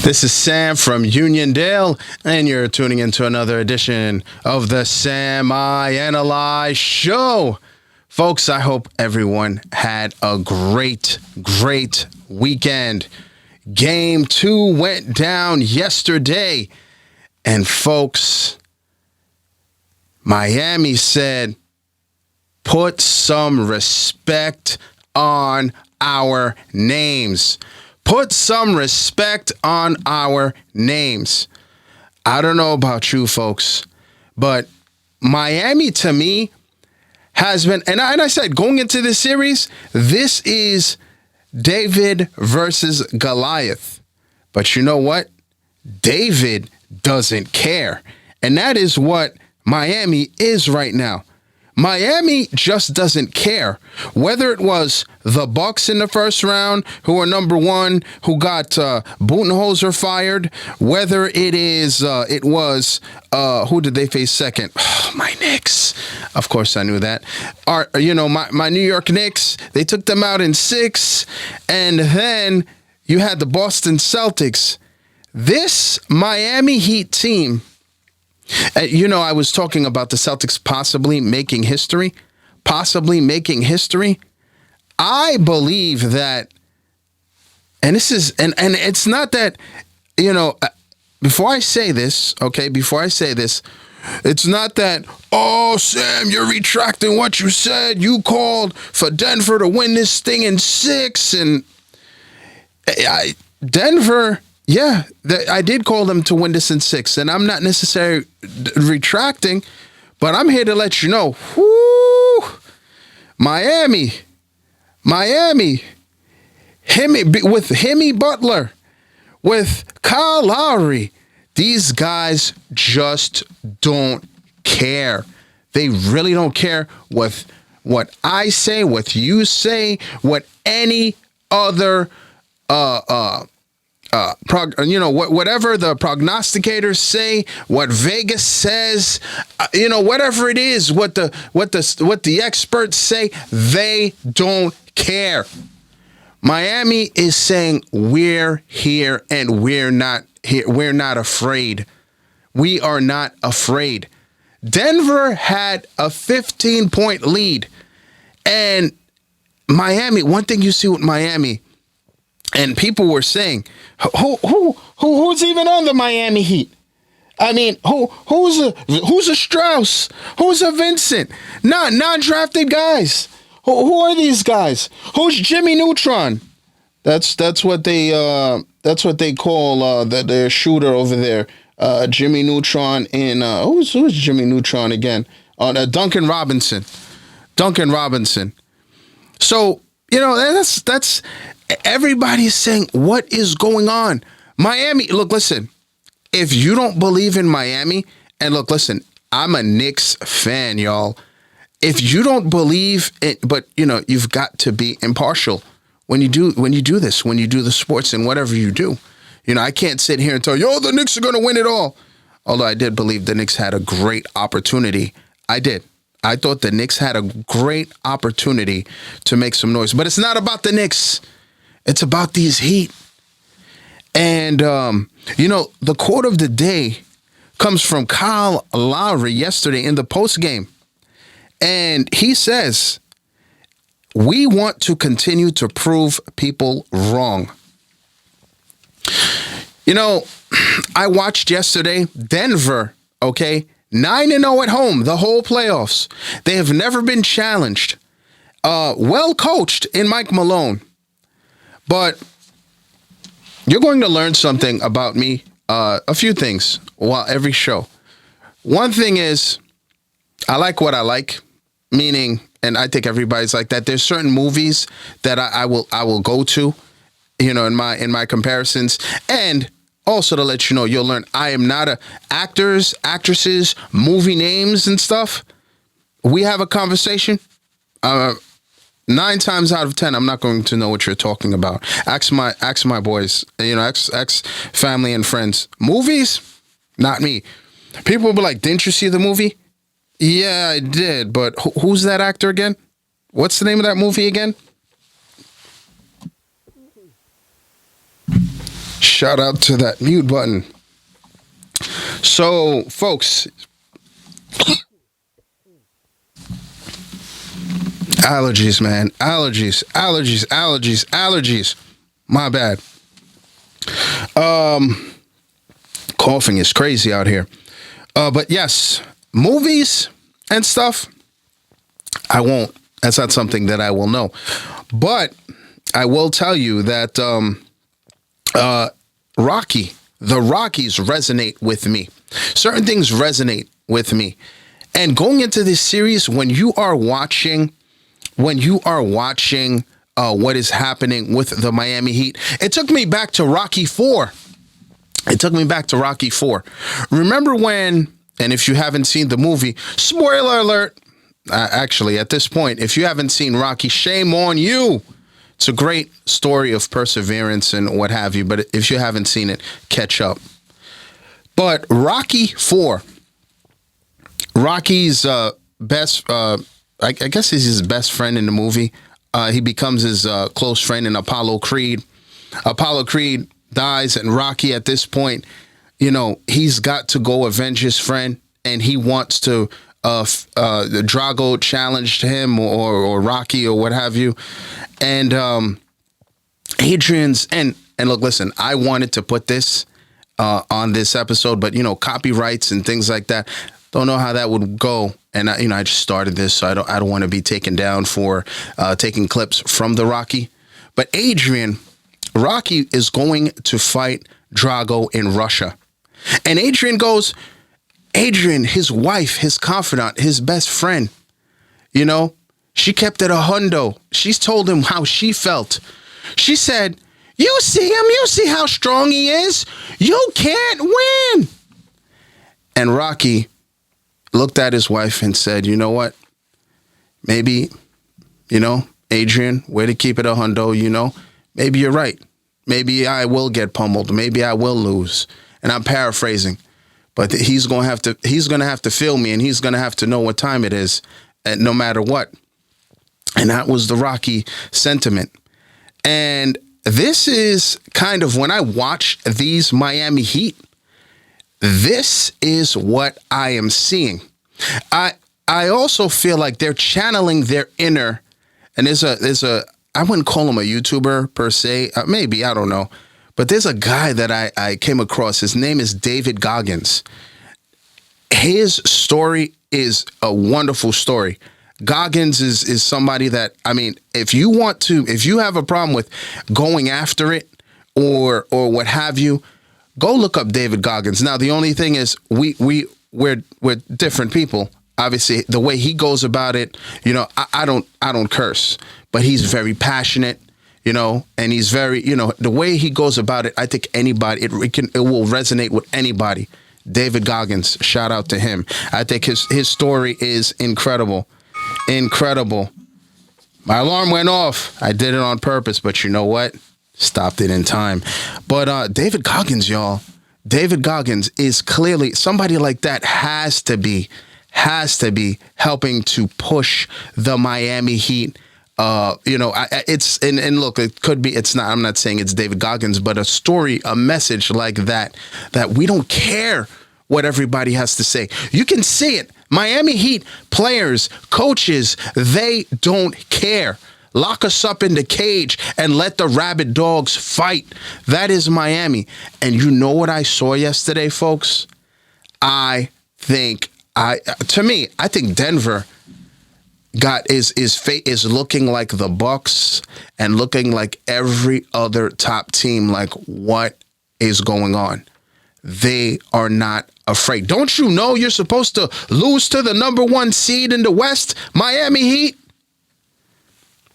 This is Sam from Uniondale, and you're tuning into another edition of the Sam I Analyze Show. Folks, I hope everyone had a great weekend. Game 2 went down yesterday, and folks, Miami said, put some respect on our names. Put some respect on our names. I don't know about you folks, but Miami to me has been, and I said going into this series, this is David versus Goliath. But you know what? David doesn't care. And that is what Miami is right now. Miami just doesn't care. Whether it was the Bucks in the first round, who are number one, who got Budenholzer fired, whether it was who did they face second? Oh, my Knicks. Of course, I knew that. My New York Knicks. They took them out in 6, and then you had the Boston Celtics. This Miami Heat team. I was talking about the Celtics possibly making history. I believe that, and this is, and it's not that, before I say this, it's not that, oh, Sam, you're retracting what you said. You called for Denver to win this thing in 6, and Denver... Yeah, I did call them to win this in 6, and I'm not necessarily retracting, but I'm here to let you know, Miami, with Hemi Butler, with Kyle Lowry, these guys just don't care. They really don't care what I say, what you say, what any other whatever the prognosticators say, what Vegas says, whatever it is, what the experts say, they don't care. Miami is saying we're here and we're not here. We're not afraid. We are not afraid. Denver had a 15-point lead, and Miami. One thing you see with Miami. And people were saying, who's even on the Miami Heat? I mean, who's a Strauss? Who's a Vincent? Non-drafted guys. Who are these guys? Who's Jimmy Neutron? That's what they call their shooter over there. Jimmy Neutron and who's Jimmy Neutron again? Duncan Robinson. So that's. Everybody's saying, what is going on? Miami, look, listen, if you don't believe in Miami, and look, listen, I'm a Knicks fan, y'all. If you don't believe it, but you've got to be impartial when you do this, when you do the sports and whatever you do. I can't sit here and tell you, the Knicks are going to win it all. Although I did believe the Knicks had a great opportunity. I did. I thought the Knicks had a great opportunity to make some noise, but it's not about the Knicks. It's about these Heat. And, the quote of the day comes from Kyle Lowry yesterday in the postgame. And he says, we want to continue to prove people wrong. I watched yesterday, Denver, 9-0 at home, the whole playoffs. They have never been challenged. Well coached in Mike Malone. But you're going to learn something about me, a few things, while every show. One thing is, I like what I like, meaning, and I think everybody's like that. There's certain movies that I will go to, in my comparisons, and also to let you know, you'll learn I am not actors, actresses, movie names and stuff. We have a conversation. 9 times out of 10, I'm not going to know what you're talking about. Ask my boys, ask family and friends. Movies, not me. People will be like, didn't you see the movie? Yeah, I did. But who's that actor again? What's the name of that movie again? Shout out to that mute button. So, folks, allergies, man. Allergies. My bad. Coughing is crazy out here. But yes, movies and stuff, I won't. That's not something that I will know. But I will tell you that the Rockies resonate with me. Certain things resonate with me. And going into this series, when you are watching what is happening with the Miami Heat, it took me back to Rocky 4. Remember when, and if you haven't seen the movie, spoiler alert, actually, at this point, if you haven't seen Rocky, shame on you. It's a great story of perseverance and what have you, but if you haven't seen it, catch up. But Rocky 4, Rocky's best, I guess he's his best friend in the movie. He becomes his close friend in Apollo Creed. Apollo Creed dies, and Rocky at this point, he's got to go avenge his friend, and he wants to Drago challenged him or Rocky or what have you. And Adrian's and look, listen, I wanted to put this on this episode, but copyrights and things like that, don't know how that would go. And I just started this, so I don't want to be taken down for taking clips from the Rocky. But Rocky is going to fight Drago in Russia. And Adrian, his wife, his confidant, his best friend, she kept it $100. She's told him how she felt. She said, "You see him, you see how strong he is. You can't win." And Rocky looked at his wife and said, "You know what? Maybe, Adrian, way to keep it $100, maybe you're right. Maybe I will get pummeled. Maybe I will lose." And I'm paraphrasing, but he's going to have to feel me, and he's going to have to know what time it is, no matter what. And that was the Rocky sentiment. And this is kind of, when I watch these Miami Heat, this is what I am seeing. I also feel like they're channeling their inner, and there's a I wouldn't call him a YouTuber per se, maybe, I don't know, but there's a guy that I came across. His name is David Goggins. His story is a wonderful story. Goggins is somebody that, if you have a problem with going after it or what have you, go look up David Goggins. Now, the only thing is we're different people. Obviously, the way he goes about it, I don't curse, but he's very passionate, and he's very, the way he goes about it, I think anybody, it will resonate with anybody. David Goggins, shout out to him. I think his story is incredible. Incredible. My alarm went off. I did it on purpose, but you know what? Stopped it in time. But David Goggins, y'all. David Goggins is clearly somebody like that has to be helping to push the Miami Heat. It's and look, it could be. It's not. I'm not saying it's David Goggins, but a story, a message like that we don't care what everybody has to say. You can see it. Miami Heat players, coaches, they don't care. Lock us up in the cage and let the rabid dogs fight. That is Miami. And you know what I saw yesterday, folks? I think Denver is looking like the Bucks and looking like every other top team. Like, what is going on? They are not afraid. Don't you know you're supposed to lose to the number 1 seed in the West, Miami Heat?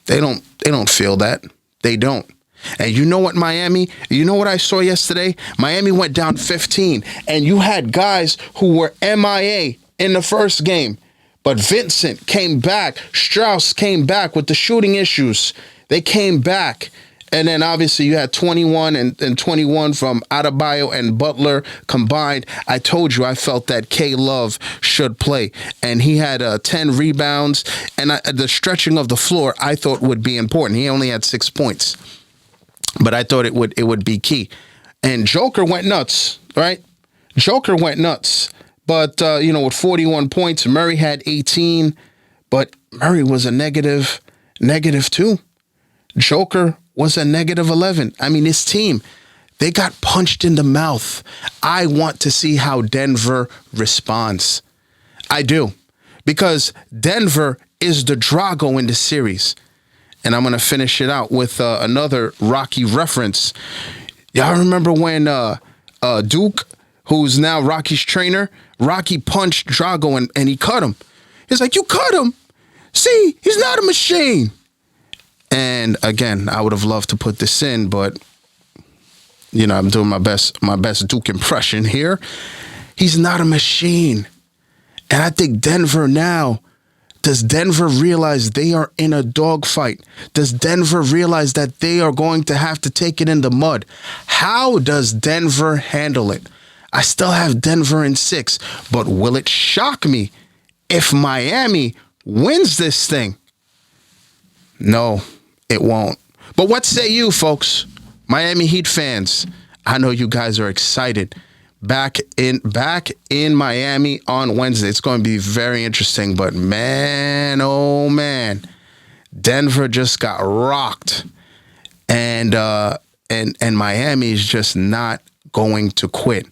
They don't feel that. They don't. And you know what, Miami? You know what I saw yesterday? Miami went down 15, and you had guys who were MIA in the first game. But Vincent came back. Strauss came back with the shooting issues. They came back. And then obviously you had 21 and 21 from Adebayo and Butler combined. I told you I felt that K-Love should play. And he had 10 rebounds. And the stretching of the floor I thought would be important. He only had 6 points. But I thought it would be key. And Joker went nuts, right? Joker went nuts. But, with 41 points, Murray had 18. But Murray was a negative 2. Joker was a negative 11. I mean, his team, they got punched in the mouth. I want to see how Denver responds. I do. Because Denver is the Drago in the series. And I'm going to finish it out with another Rocky reference. Y'all remember when Duke, who's now Rocky's trainer, Rocky punched Drago and he cut him. He's like, you cut him? See, he's not a machine. And again, I would have loved to put this in, but I'm doing my best Duke impression here. He's not a machine. And I think Denver now, does Denver realize they are in a dogfight? Does Denver realize that they are going to have to take it in the mud? How does Denver handle it? I still have Denver in 6, but will it shock me if Miami wins this thing? No, it won't. But what say you, folks? Miami Heat fans, I know you guys are excited. Back in Miami on Wednesday. It's going to be very interesting, but man, oh man, Denver just got rocked, and Miami is just not going to quit.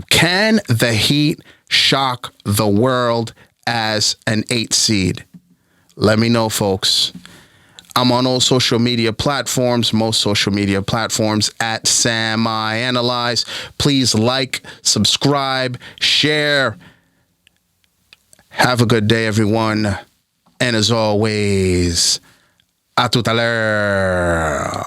Can the Heat shock the world as an 8 seed? Let me know, folks. I'm on all social media platforms, most social media platforms at Sam I Analyze. Please like, subscribe, share. Have a good day, everyone. And as always, a tout à l'heure.